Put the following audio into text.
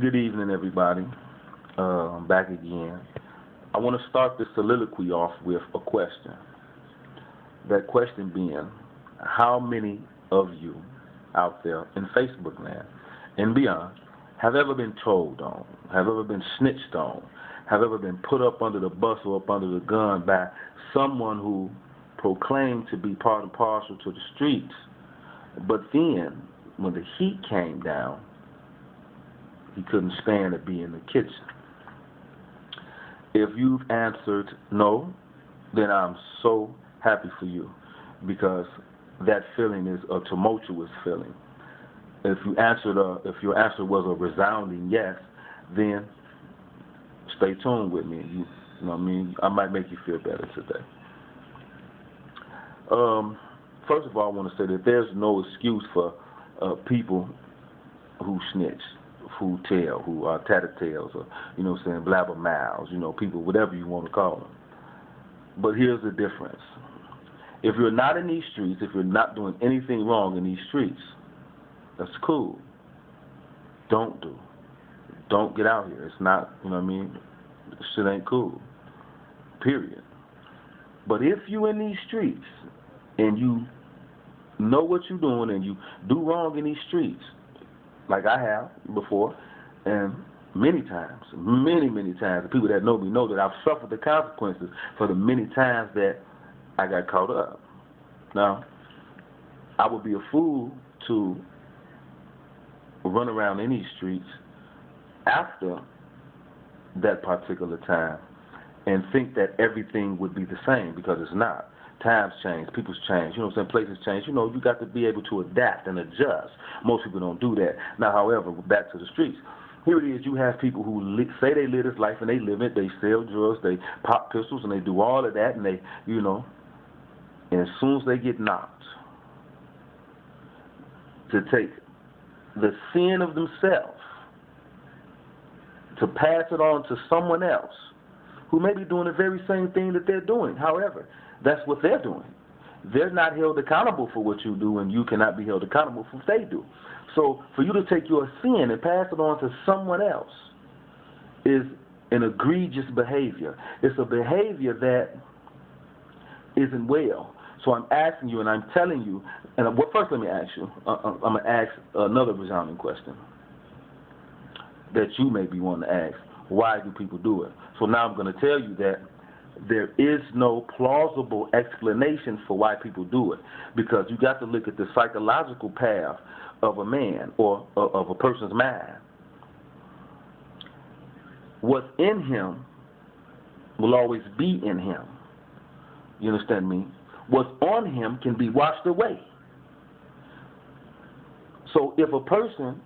Good evening, everybody. Back again. I want to start this soliloquy off with a question. That question being, how many of you out there in Facebook land and beyond have ever been told on, have ever been snitched on, have ever been put up under the bus or up under the gun by someone who proclaimed to be part and parcel to the streets, but then when the heat came down, he couldn't stand to be in the kitchen? If you've answered no, then I'm so happy for you, because that feeling is a tumultuous feeling. If if your answer was a resounding yes, then stay tuned with me. You know what I mean? I might make you feel better today. First of all, I want to say that there's no excuse for people who snitch, who tell, who are tattletales, or, you know what I'm saying, blabbermouths, people, whatever you want to call them. But here's the difference. If you're not in these streets, if you're not doing anything wrong in these streets, that's cool. Don't get out here. It's not, you know what I mean? Shit ain't cool. Period. But if you in these streets and you know what you're doing and you do wrong in these streets, like I have before, and many times, the people that know me know that I've suffered the consequences for the many times that I got caught up. Now, I would be a fool to run around in these streets after that particular time and think that everything would be the same, because it's not. Times change, people's change, you know what I'm saying, places change. You got to be able to adapt and adjust. Most people don't do that. Now, however, back to the streets. Here it is, you have people who say they live this life and they live it. They sell drugs, they pop pistols, and they do all of that, and they, and as soon as they get knocked, to take the sin of themselves, to pass it on to someone else who may be doing the very same thing that they're doing. However, that's what they're doing. They're not held accountable for what you do, and you cannot be held accountable for what they do. So for you to take your sin and pass it on to someone else is an egregious behavior. It's a behavior that isn't well. So I'm asking you, and I'm telling you, and first let me ask you, I'm going to ask another resounding question that you may be wanting to ask. Why do people do it? So now I'm going to tell you that there is no plausible explanation for why people do it, because you got to look at the psychological path of a man or of a person's mind. What's in him will always be in him. You understand me? What's on him can be washed away. So if a person